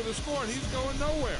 the score, and he's going nowhere.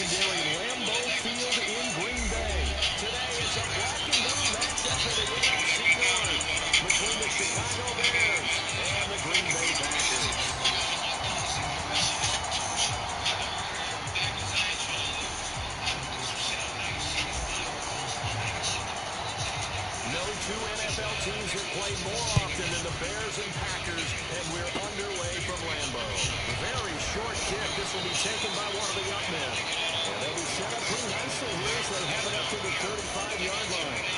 legendary Lambeau Field in Green Bay. Today, it's a black and blue matchup in the NFC North between the Chicago Bears and the Green Bay Packers. No two NFL teams have played more often than the Bears and Packers, and we're underway from Lambeau. Very short kick. This will be taken by one of the up men. And they'll be set up pretty nicely here as they have it up to the 35-yard line.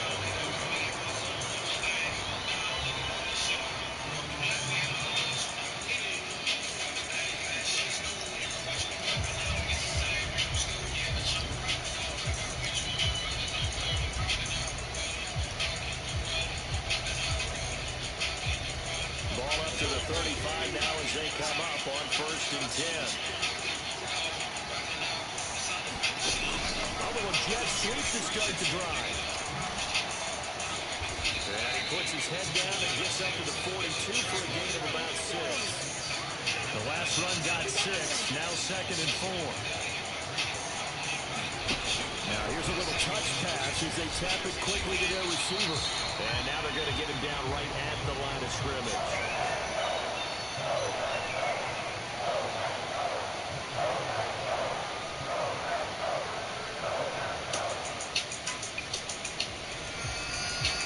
Ball up to the 35 now as they come up on 1st and 10. A little jet sweep to start the drive. And he puts his head down and gets up to the 42 for a gain of about 6. The last run got 6. Now 2nd and 4. Now here's a little touch pass as they tap it quickly to their receiver. And now they're going to get him down right at the line of scrimmage.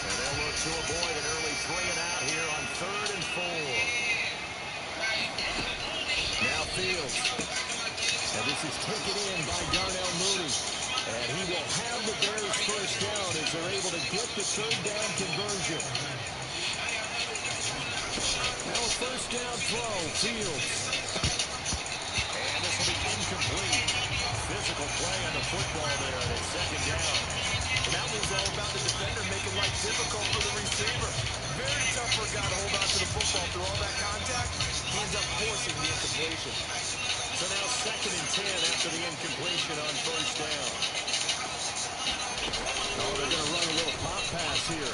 And they'll look to avoid an early 3 and out here on 3rd and 4. Now Fields. And this is taken in by Darnell Mooney. And he will have the Bears first down as they're able to get the 3rd down conversion. Now a 1st down throw, Fields. And this will be incomplete. Physical play on the football there, and it's 2nd down. And that was all about the defender making life difficult for the receiver. Very tough for a guy to hold on to the football through all that contact. He ends up forcing the incompletion. So now 2nd and 10 after the incompletion on 1st down. Oh, they're going to run a little pop pass here.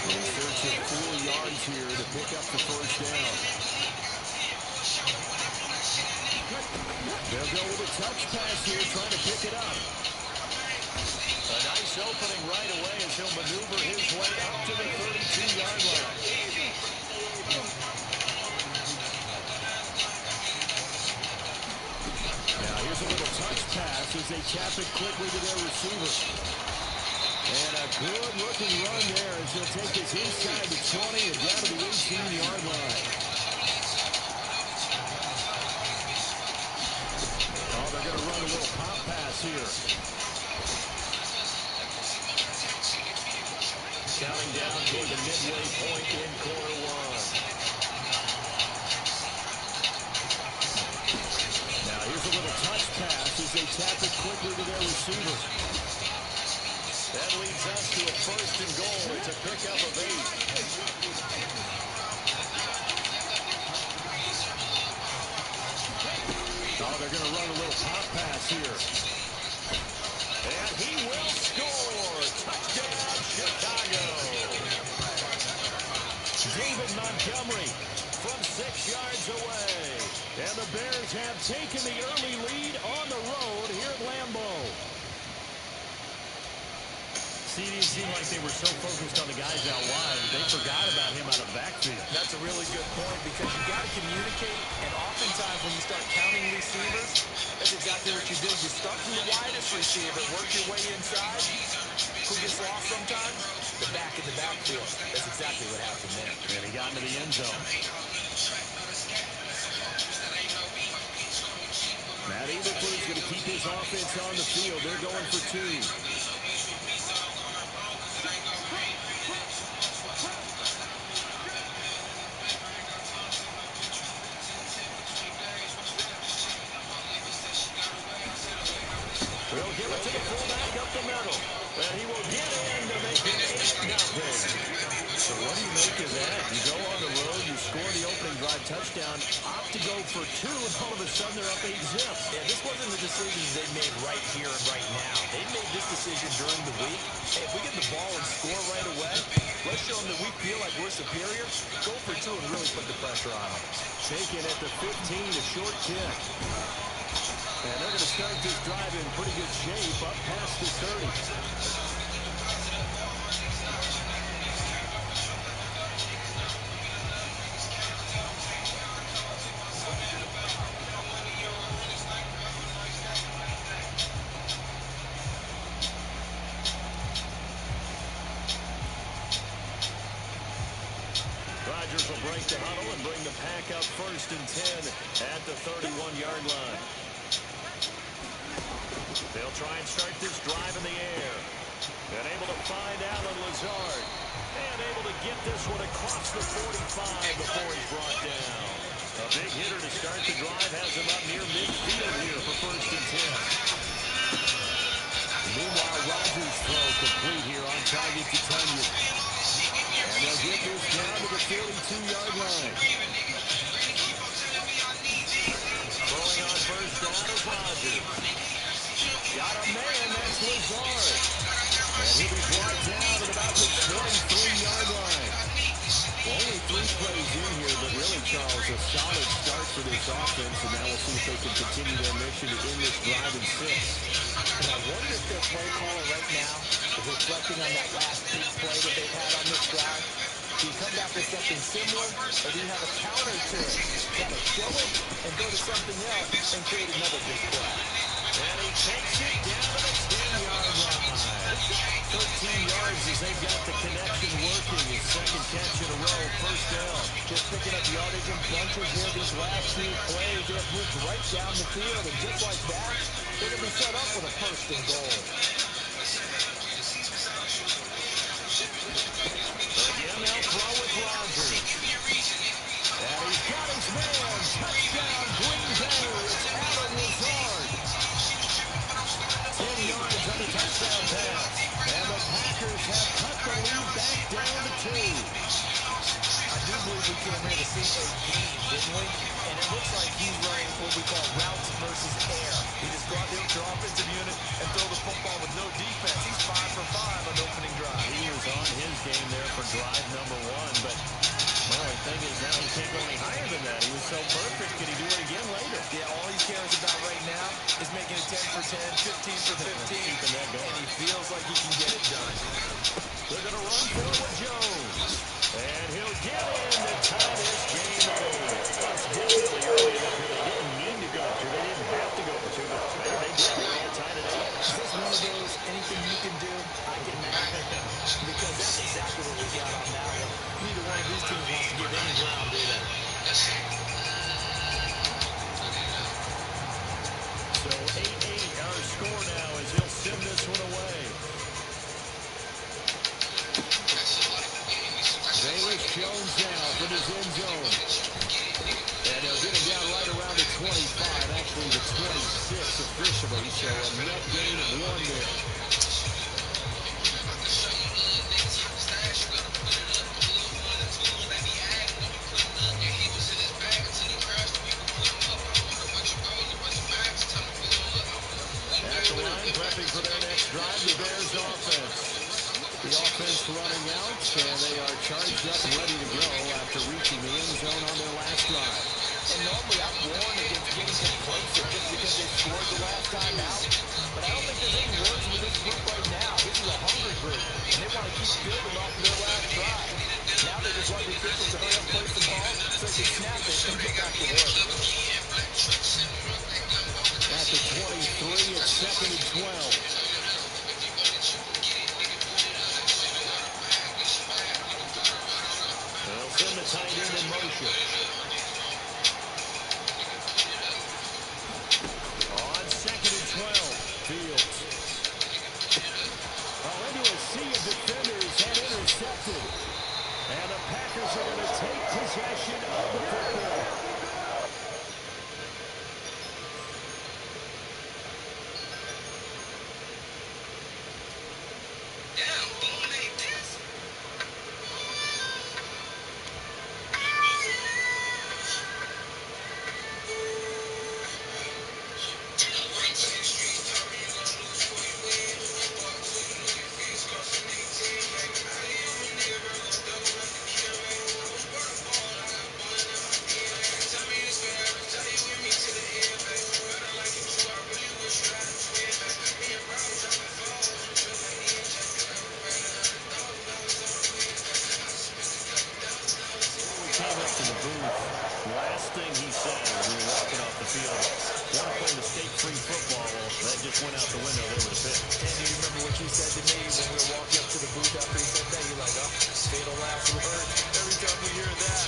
In search of 4 yards here to pick up the 1st down. They'll go with a touch pass here, trying to pick it up. A nice opening right away as he'll maneuver his way up to the 32-yard line. Now here's a little touch pass as they tap it quickly to their receiver. And a good-looking run there as he'll take us inside the 20 and down to the 18-yard line. Oh, they're going to run a little pop pass here. Counting down toward the midway point in quarter 1. Now here's a little touch pass as they tap it quickly to their receiver. That leads us to a 1st and goal. It's a pickup of 8. Oh, they're going to run a little pop pass here. And he will score. Touchdown, Chicago. David Montgomery from 6 yards away. And the Bears have taken the early lead on the road here at Lambeau. See, it seemed like they were so focused on the guys out wide, they forgot about him out of the backfield. That's a really good point because you got to communicate, and oftentimes when you start counting receivers, that's exactly what you do. You start from the widest receiver, work your way inside. Who gets lost sometimes? The back in the backfield. That's exactly what happened there. And he got into the end zone. Matt Eberflus going to keep his offense on the field. They're going for 2. They'll give it to the fullback up the middle. And he will get in to make it 8-0. So what do you make of that? You go on the road, you score the opening drive touchdown, opt to go for two, and all of a sudden they're up 8-zip. Yeah, this wasn't a decision they made right here and right now. They made this decision during the week. Hey, if we get the ball and score right away, let's show them that we feel like we're superior. Go for two and really put the pressure on them. Taken at the 15, a short kick. And they're going to start this drive in pretty good shape, up past the 30. Rodgers will break the huddle and bring the pack up 1st and 10 at the 31-yard line. They'll try and start this drive in the air. And able to find Allen Lazard. And able to get this one across the 45 before he's brought down. A big hitter to start the drive has him up near midfield here for 1st and 10. Meanwhile, Rodgers' throw complete here on target to Tunyon. And they'll get this down to the 42-yard line. Throwing on 1st down is Rodgers. Got a man, that's Lazard. And he'll be brought down at about the 23-yard line. Only 3 plays in here, but really, Charles, a solid start for this offense. And now we'll see if they can continue their mission to end this drive in 6. And I wonder if their play caller right now is reflecting on that last big play that they've had on this drive. Do you come back with something similar, or do you have a counter to it? Try to show it and go to something else and create another big play. And he takes it down to the 10-yard line. 13 yards as they've got the connection working. His 2nd catch in a row, 1st down. Just picking up yardage in bunches here. These last 2 plays, they have moved right down the field. And just like that, they're going to be set up with a 1st and goal. Again, they'll throw with Rodgers. And he's got his man. Touchdown, Green Bay. It's Allen Lazard. 10 yards on the touchdown pass. And the Packers have cut the lead back down to 2. I do believe we came here to see a game, didn't we? And it looks like he's running what we call routes versus air. He just go out there with your offensive unit and throw the football with no defense. He's 5 for 5 on the opening drive. He was on his game there for drive number 1, but well, the thing is now he can't go any higher than that. He was so perfect. Can he do it again later? Yeah, all he cares about right now is making it 10 for 10, 15 for 15, keeping that going. and he feels like he can get it done. They're going to run for it with Jones. And he'll get in to tie this game at 8. Well, it's definitely early enough here. They didn't need to go to. They didn't have to go to, but they did. They're all tied at 8. Is this one of those, anything you can do, I can manage? Because that's exactly what we got on that one. Neither one of these teams wants to give any ground, do they? So 8-8 our score now as he'll send this one away. Bayless Jones now from his end zone. And he'll get him down right around the 25, actually the 26 officially, so a net gain of 1 there. At the line, prepping for their next drive, the Bears offense. The offense running out, and they are charged up and ready to go after reaching the end zone on their last drive. And normally I've warned against getting complacent just because they scored the last time out. But I don't think there's any words with this group right now. This is a hungry group, and they want to keep building off of their last drive. Now they just want the officials to hurry up, place the ball, so they can snap it and get back to work. At the 23, it's 2nd and 12. They'll send the tight end in motion. free football. Well, that just went out the window there with a pick. And you remember what you said to me when we were walking up to the booth after he said that? You're like, oh, fatal last words. Every time we hear that,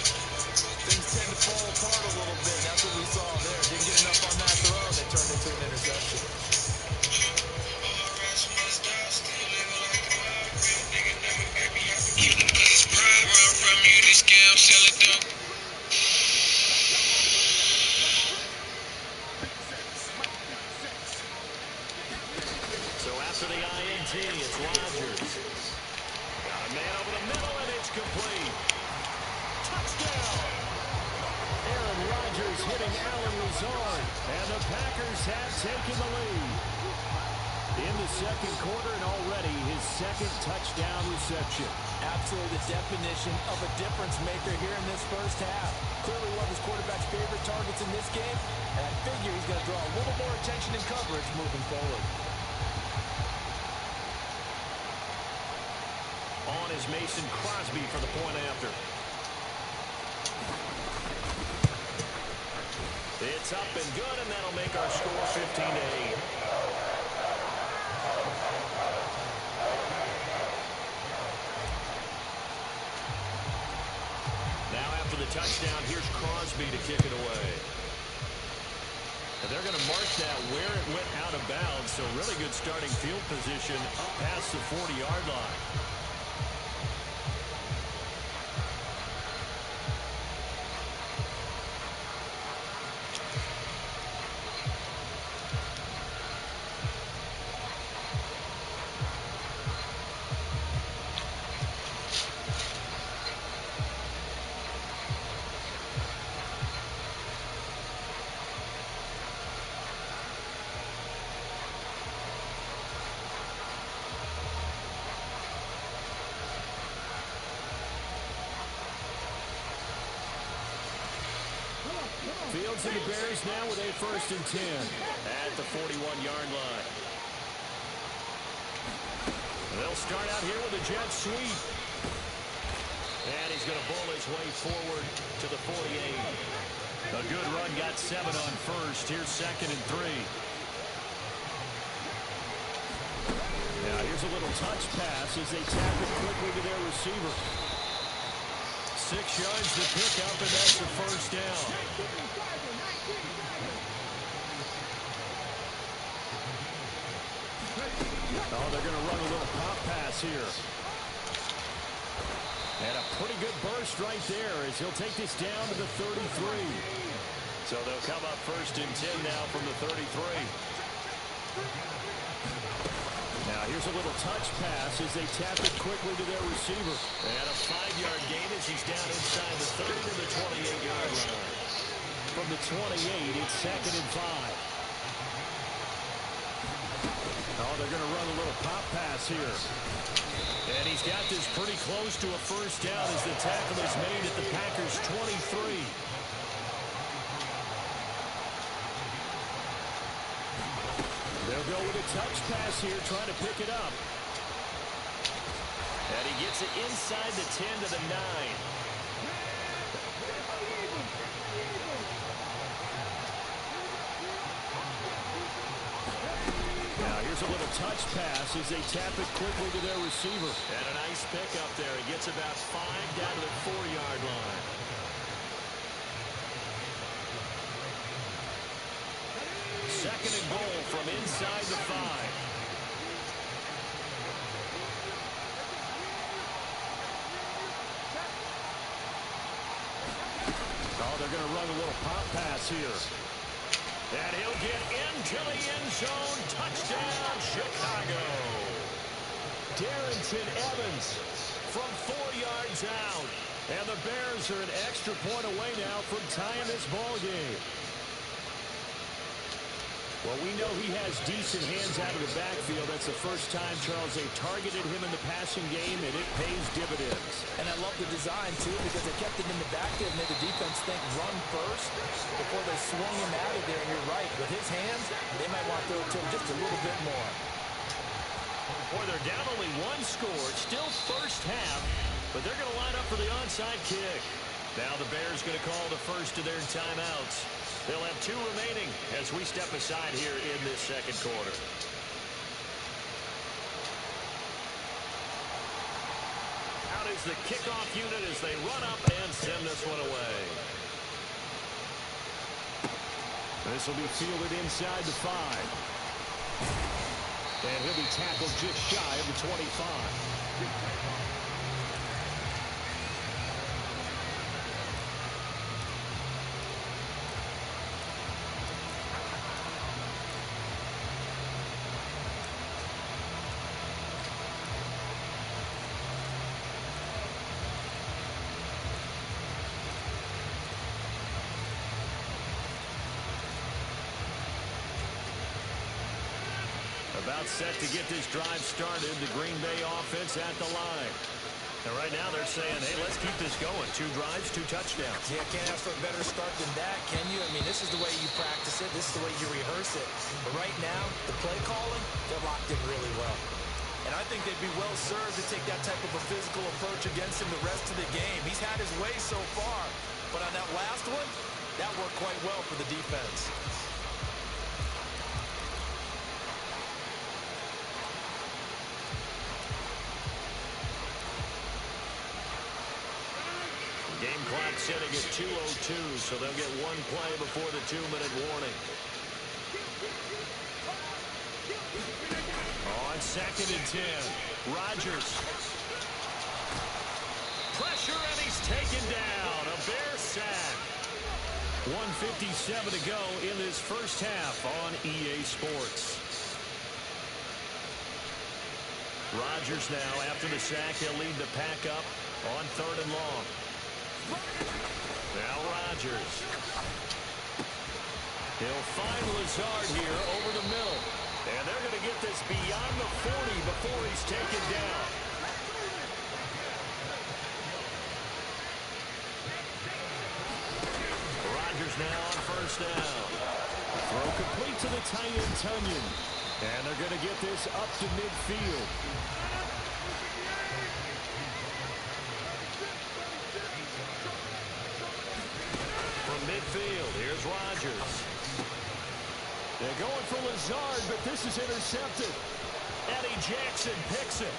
things tend to fall apart a little bit. And that's what we saw there. Didn't get enough on that throw, and it turned into an interception. So after the INT, it's Rodgers. Got a man over the middle, and it's complete. Touchdown! Aaron Rodgers hitting Allen Lazard, and the Packers have taken the lead. In the second quarter, and already his second touchdown reception. Absolutely the definition of a difference maker here in this first half. Clearly one of his quarterback's favorite targets in this game, and I figure he's going to draw a little more attention and coverage moving forward. On is Mason Crosby for the point after. It's up and good, and that'll make our score 15-8. Now after the touchdown, here's Crosby to kick it away. And they're going to mark that where it went out of bounds, so really good starting field position up past the 40-yard line. Fields and the Bears now with a 1st and 10 at the 41-yard line. They'll start out here with a jet sweep. And he's going to bowl his way forward to the 48. A good run, got 7 on first. Here's 2nd and 3. Now here's a little touch pass as they tap it quickly to their receiver. 6 yards to pick up, and that's the 1st down. Oh, they're going to run a little pop pass here. And a pretty good burst right there as he'll take this down to the 33. So they'll come up 1st and 10 now from the 33. Now here's a little touch pass as they tap it quickly to their receiver. And a 5-yard gain as he's down inside the 30 to the 28-yard line. From the 28, it's 2nd and 5. Oh, they're going to run a little pop pass here. And he's got this pretty close to a 1st down as the tackle is made at the Packers' 23. They'll go with a touch pass here, trying to pick it up. And he gets it inside the 10 to the 9. Now here's a little touch pass as they tap it quickly to their receiver. And a nice pickup there. He gets about 5 down to the 4-yard line. Second and goal from inside the 5. Oh, they're going to run a little pop pass here. And he'll get into the end zone. Touchdown, Chicago. Darrington Evans from 4 yards out. And the Bears are an extra point away now from tying this ball game. Well, we know he has decent hands out of the backfield. That's the first time, Charles, they've targeted him in the passing game, and it pays dividends. And I love the design, too, because they kept him in the backfield and made the defense think run first before they swung him out of there. And you're right. With his hands, they might want to throw it to him just a little bit more. Boy, they're down only 1 score. It's still first half, but they're going to line up for the onside kick. Now the Bears going to call the first of their timeouts. They'll have 2 remaining as as we step aside here in this second quarter. Out is the kickoff unit as they run up and send this one away. This will be fielded inside the 5. And he'll be tackled just shy of the 25. About set to get this drive started. The Green Bay offense at the line. And right now they're saying, hey, let's keep this going. 2 drives, 2 touchdowns. Yeah, can't ask for a better start than that, can you? I mean, this is the way you practice it. This is the way you rehearse it. But right now, the play calling, they're locked in really well. And I think they'd be well served to take that type of a physical approach against him the rest of the game. He's had his way so far. But on that last one, that worked quite well for the defense. Game clock setting at 2:02, so they'll get 1 play before the 2-minute warning. On 2nd and 10, Rodgers. Pressure, and he's taken down. A Bear sack. 1:57 to go in this first half on EA Sports. Rodgers now, after the sack, he'll lead the pack up on 3rd and long. Now Rodgers. He'll find Lazard here over the middle. And they're going to get this beyond the 40 before he's taken down. Rodgers now on 1st down. Throw complete to the tight end, Tunyon. And they're going to get this up to midfield. Midfield, here's Rodgers. They're going for Lazard, but this is intercepted. Eddie Jackson picks it.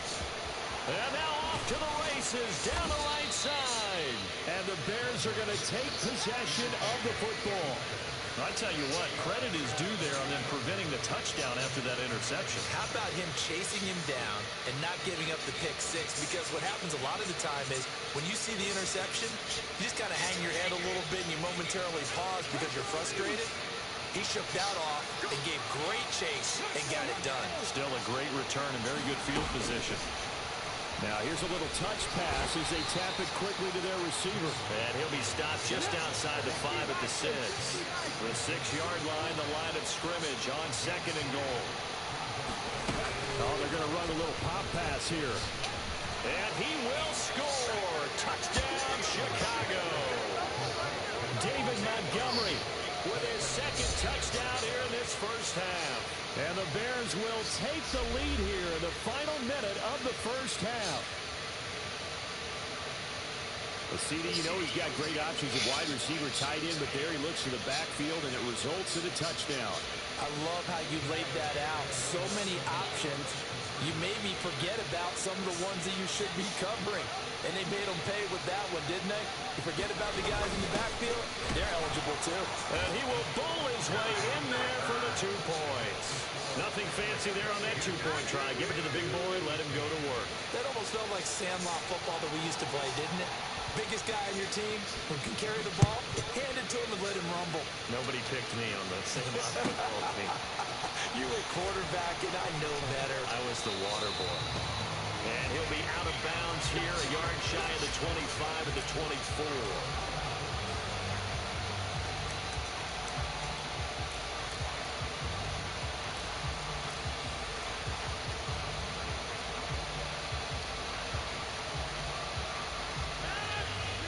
And now off to the races down the right side. And the Bears are going to take possession of the football. I tell you what, credit is due there on them preventing the touchdown after that interception. How about him chasing him down and not giving up the pick 6? Because what happens a lot of the time is when you see the interception, you just kind of hang your head a little bit and you momentarily pause because you're frustrated. He shook that off and gave great chase and got it done. Still a great return and very good field position. Now here's a little touch pass as they tap it quickly to their receiver. And he'll be stopped just outside the 5 at the 6. The 6-yard line, the line of scrimmage on 2nd and goal. Oh, they're going to run a little pop pass here. And he will score. Touchdown, Chicago. David Montgomery with his 2nd touchdown here in this first half. And the Bears will take the lead here in the final minute of the first half. The CD, you know, he's got great options of wide receiver, tight end, but there he looks to the backfield, and it results in a touchdown. I love how you laid that out. So many options. You maybe forget about some of the ones that you should be covering. And they made them pay with that one, didn't they? You forget about the guys in the backfield, they're eligible too. And he will bowl his way in there for the 2 points. Nothing fancy there on that 2-point try. Give it to the big boy, let him go to work. That almost felt like sandlot football that we used to play, didn't it? Biggest guy on your team who can carry the ball, hand it to him and let him rumble. Nobody picked me on the sandlot football team. You were quarterback, and I know better. I was the water boy. And he'll be out of bounds here, a yard shy of the 25 at the 24.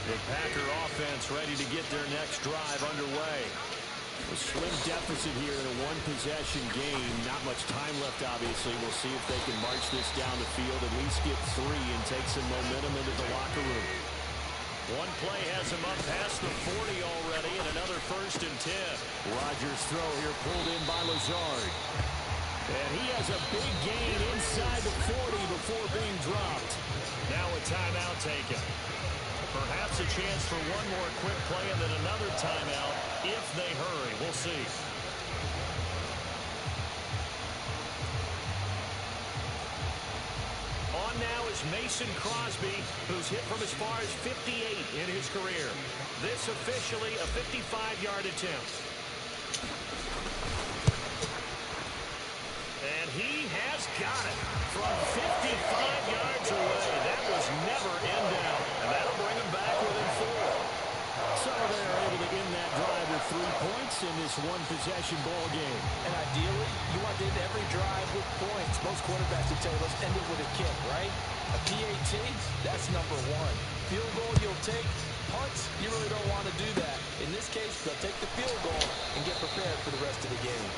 The Packer offense ready to get their next drive underway. A slim deficit here in a one-possession game. Not much time left, obviously. We'll see if they can march this down the field, at least get 3, and take some momentum into the locker room. One play has him up past the 40 already, and another 1st and 10. Rodgers' throw here pulled in by Lazard. And he has a big gain inside the 40 before being dropped. Now a timeout taken. Perhaps a chance for one more quick play and then another timeout if they hurry. We'll see. On now is Mason Crosby, who's hit from as far as 58 in his career. This officially a 55-yard attempt. And he has got it from 55 yards away. That was never in doubt. And that'll bring him back within 4. So they're able to end that drive with 3 points in this one-possession ball game. And ideally, you want to end every drive with points. Most quarterbacks would tell you, let's end it with a kick, right? A PAT, that's number 1. Field goal you'll take. Punts, you really don't want to do that. In this case, they'll take the field goal and get prepared for the rest of the game.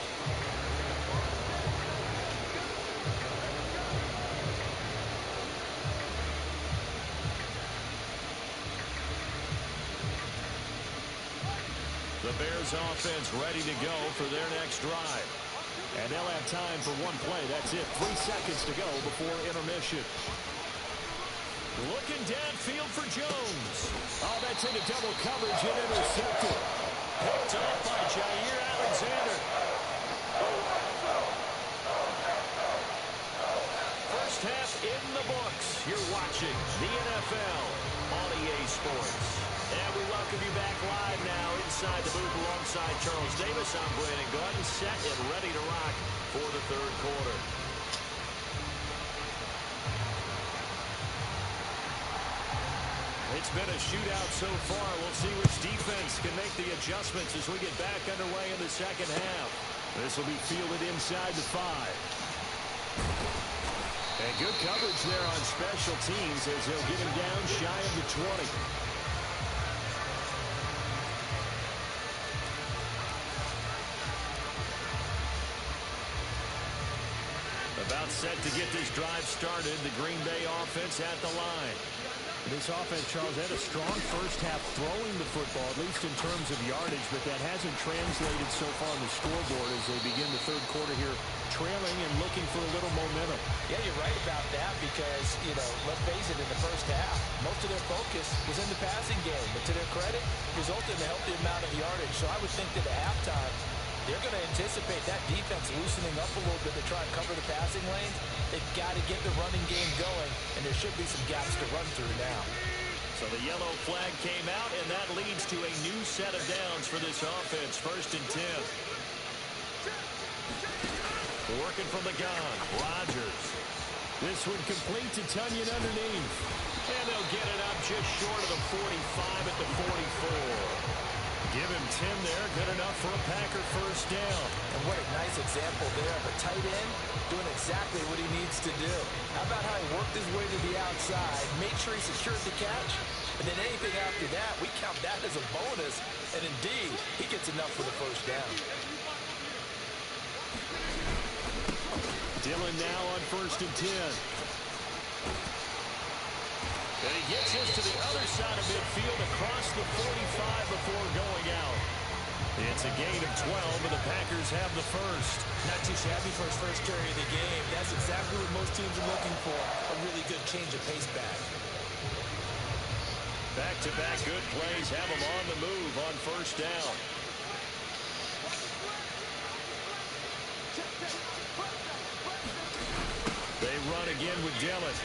The Bears offense ready to go for their next drive. And they'll have time for one play. That's it. 3 seconds to go before intermission. Looking downfield for Jones. Oh, that's into double coverage and intercepted. Picked off by Jair Alexander. First half in the books. You're watching the NFL on EA Sports. And we welcome you back live now inside the booth alongside Charles Davis. I'm Brandon Gordon, set and ready to rock for the 3rd quarter. It's been a shootout so far. We'll see which defense can make the adjustments as we get back underway in the 2nd half. This will be fielded inside the 5. And good coverage there on special teams as they'll get him down shy of the 20. About set to get this drive started. The Green Bay offense at the line. This offense, Charles, had a strong first half throwing the football, at least in terms of yardage, but that hasn't translated so far on the scoreboard as they begin the 3rd quarter here, trailing and looking for a little momentum. Yeah, you're right about that because, let's face it, in the first half, most of their focus was in the passing game. But to their credit, resulted in a healthy amount of yardage. So I would think that at halftime, they're going to anticipate that defense loosening up a little bit to try and cover the passing lanes. They've got to get the running game going, and there should be some gaps to run through now. So the yellow flag came out, and that leads to a new set of downs for this offense. 1st and 10. Working from the gun, Rodgers. This one complete to Tunyon underneath. And they'll get it up just short of the 45 at the 44. Give him 10 there, good enough for a Packer 1st down. And what a nice example there of a tight end doing exactly what he needs to do. How about how he worked his way to the outside, made sure he secured the catch, and then anything after that, we count that as a bonus. And indeed, he gets enough for the 1st down. Dillon now on 1st and 10. And he gets us to the other side of midfield across the 45 before going out. It's a gain of 12, and the Packers have the 1st. Not too shabby for his first carry of the game. That's exactly what most teams are looking for, a really good change of pace back. Back-to-back good plays have him on the move on 1st down. They run again with Dillon.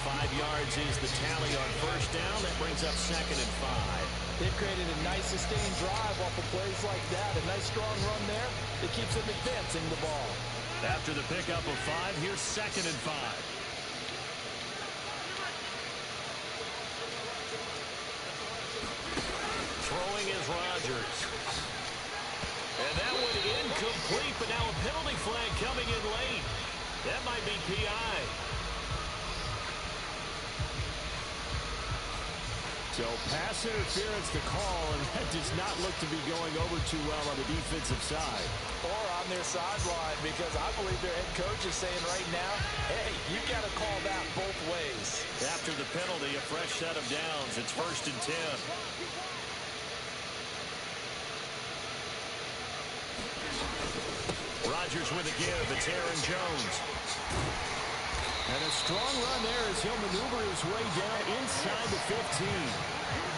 5 yards is the tally on 1st down. That brings up 2nd and 5. They've created a nice sustained drive off of plays like that. A nice strong run there that keeps them advancing the ball. After the pickup of 5, here's 2nd and 5. Throwing is Rodgers. And that one incomplete, but now a penalty flag coming in late. That might be PI. So pass interference to call, and that does not look to be going over too well on the defensive side. Or on their sideline, because I believe their head coach is saying right now, hey, you've got to call that both ways. After the penalty, a fresh set of downs. It's 1st and 10. Rodgers with a give. It's Aaron Jones. And a strong run there as he'll maneuver his way down inside the 15.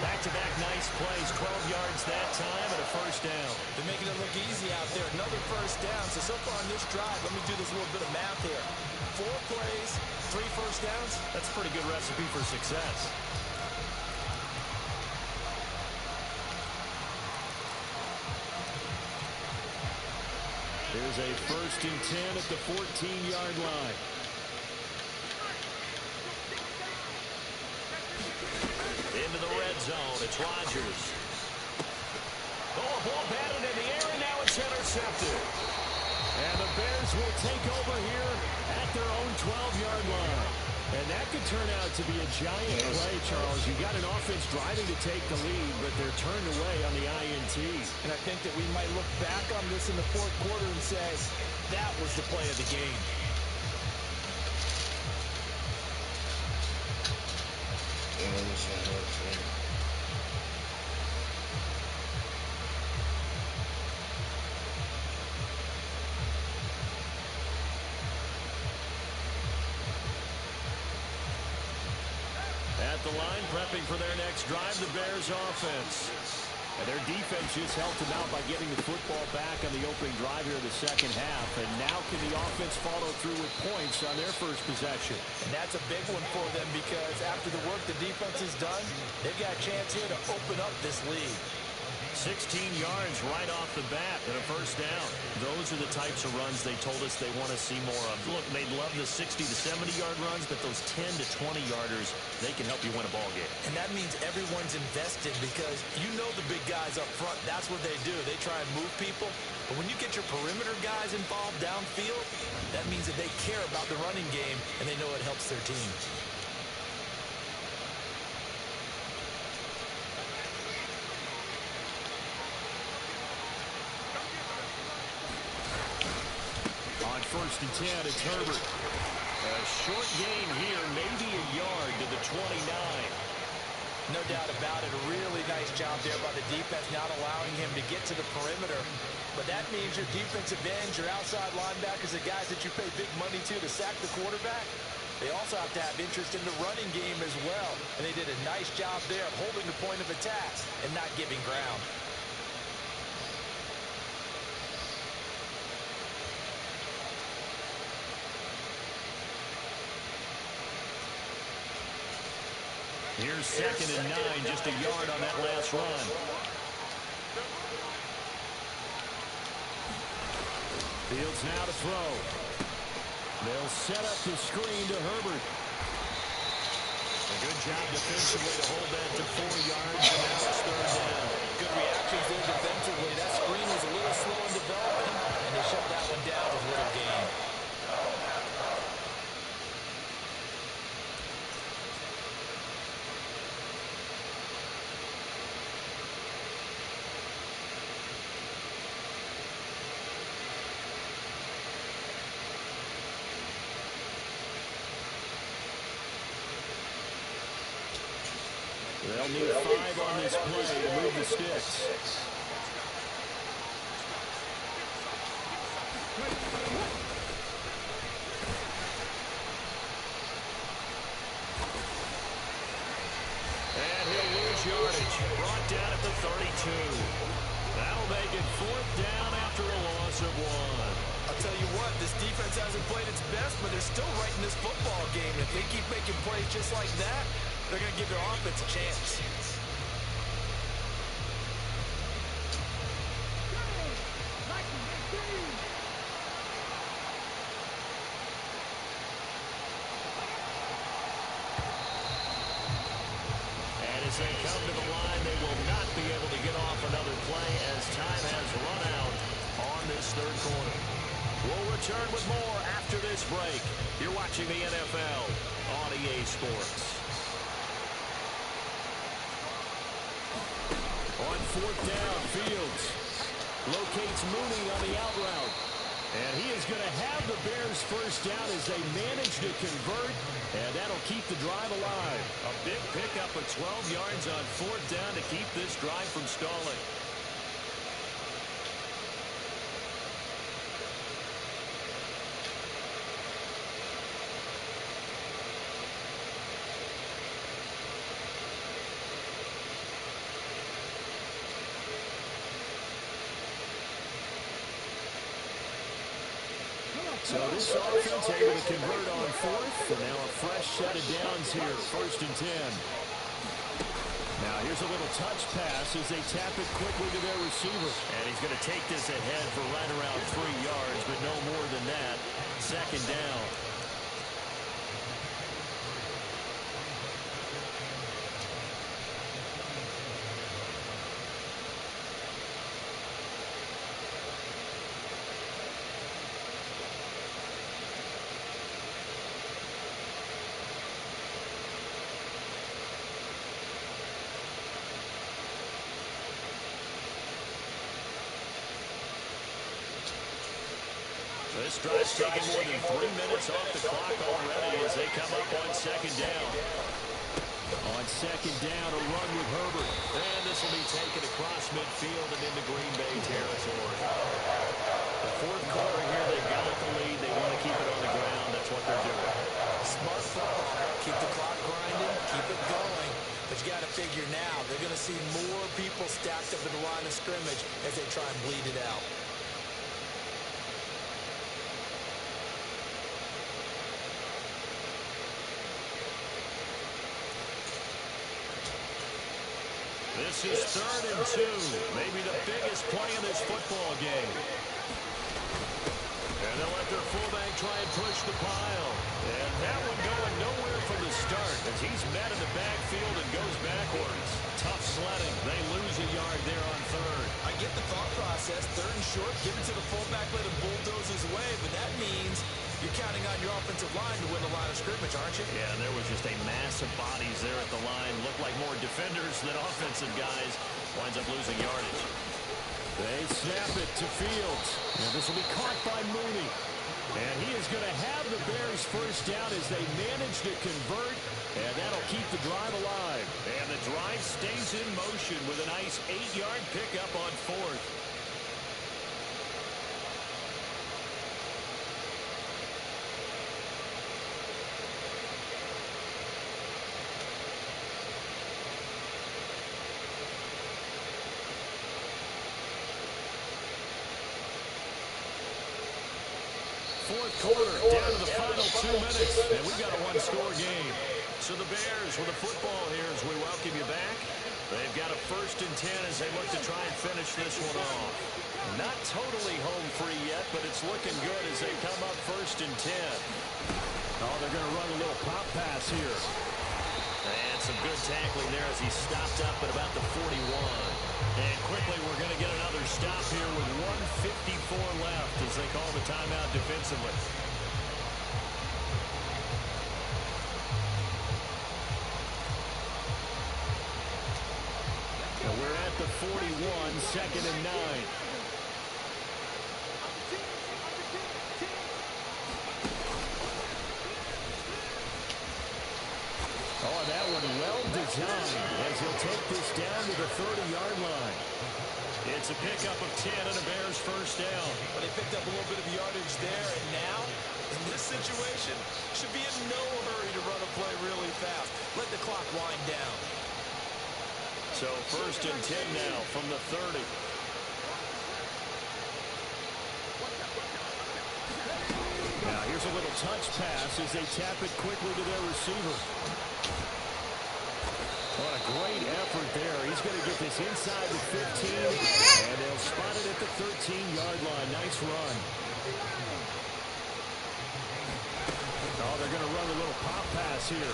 Back-to-back nice plays, 12 yards that time and a first down. They're making it look easy out there. Another first down. So far on this drive, let me do this little bit of math here. 4 plays, 3 first downs. That's a pretty good recipe for success. There's a 1st and 10 at the 14-yard line. Into the red zone. It's Rodgers. Oh, ball batted in the air, and now it's intercepted. And the Bears will take over here at their own 12-yard line. And that could turn out to be a giant play, Charles. You got an offense driving to take the lead, but they're turned away on the INT. And I think that we might look back on this in the 4th quarter and say, that was the play of the game. At the line, prepping for their next drive, the Bears offense. And their defense just helped them out by getting the football back on the opening drive here in the second half. And now can the offense follow through with points on their first possession? And that's a big one for them because after the work the defense has done, they've got a chance here to open up this lead. 16 yards right off the bat and a first down. Those are the types of runs they told us they want to see more of. Look, they love the 60 to 70-yard runs, but those 10 to 20-yarders, they can help you win a ball game. And that means everyone's invested because you know the big guys up front, that's what they do. They try and move people. But when you get your perimeter guys involved downfield, that means that they care about the running game and they know it helps their team. On 1st and 10, it's Herbert. A short gain here, maybe a yard to the 29. No doubt about it. A really nice job there by the defense, not allowing him to get to the perimeter. But that means your defensive ends, your outside linebackers, the guys that you pay big money to sack the quarterback, they also have to have interest in the running game as well. And they did a nice job there of holding the point of attack and not giving ground. Here's 2nd and 9, just a yard on that last run. Fields now to throw. They'll set up the screen to Herbert. A good job defensively to hold that to 4 yards, and now it's 3rd down. Good reactions there defensively. That screen was a little slow in development, and they shut that one down with little gain. They'll need 5 on this play to move the sticks. And he'll lose yardage. Brought down at the 32. That'll make it 4th down after a loss of 1. I'll tell you what, this defense hasn't played its best, but they're still right in this football game. If they keep making plays just like that, they're going to give their offense a chance. And as they come to the line, they will not be able to get off another play as time has run out on this 3rd quarter. We'll return with more after this break. You're watching the NFL on EA Sports. fourth down. Fields locates Mooney on the out route. And he is going to have the Bears first down as they manage to convert, and that'll keep the drive alive. A big pickup of 12 yards on fourth down to keep this drive from stalling. So this offense able to convert on fourth, and now a fresh set of downs here, 1st and 10. Now here's a little touch pass as they tap it quickly to their receiver. And he's going to take this ahead for right around 3 yards, but no more than that. 2nd down. This drive's taking more than 3 minutes off the clock already as they come up on 2nd down. On 2nd down, a run with Herbert. And this will be taken across midfield and into Green Bay territory. The 4th quarter here, they've got the lead. They want to keep it on the ground. That's what they're doing. Smart football. Keep the clock grinding. Keep it going. But you got to figure now, they're going to see more people stacked up in the line of scrimmage as they try and bleed it out. This is 3rd and 2. Maybe the biggest play in this football game. And they'll let their fullback try and push the pile. And that one going nowhere from the start as he's met in the backfield and goes backwards. Tough sledding. They lose a yard there on 3rd. I get the thought process. 3rd and short, give it to the fullback, let him bulldoze his way. But that means you're counting on your offensive line to win the line of scrimmage, aren't you? Yeah, and there was just a mass of bodies there at the line. Looked like more defenders than offensive guys. Winds up losing yardage. They snap it to Fields. And this will be caught by Mooney. And he is going to have the Bears first down as they manage to convert. And that'll keep the drive alive. And the drive stays in motion with a nice 8-yard pickup on 4th. Fourth quarter, down to the final 2 minutes, and we've got a one-score game. So the Bears with the football here as we welcome you back. They've got a 1st and 10 as they look to try and finish this one off. Not totally home free yet, but it's looking good as they come up 1st and 10. Oh, they're going to run a little pop pass here. And some good tackling there as he stopped up at about the 41. And quickly, we're going to get another stop here with 1:54 left as they call the timeout defensively. Now we're at the 41, 2nd and 9. Oh, that one well designed as he'll take this down to the 30-yard line. It's a pickup of 10 and a Bears first down. But they picked up a little bit of yardage there, and now, in this situation, should be in no hurry to run a play really fast. Let the clock wind down. So 1st and 10 now from the 30. Now here's a little touch pass as they tap it quickly to their receiver. What a great effort there. He's going to get this inside the 15, and they'll spot it at the 13-yard line. Nice run. Oh, they're going to run a little pop pass here.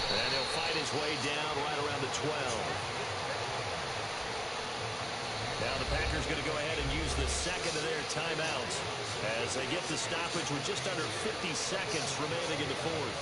And he'll fight his way down right around the 12. Now the Packers going to go ahead and use the second of their timeouts as they get the stoppage with just under 50 seconds remaining in the 4th.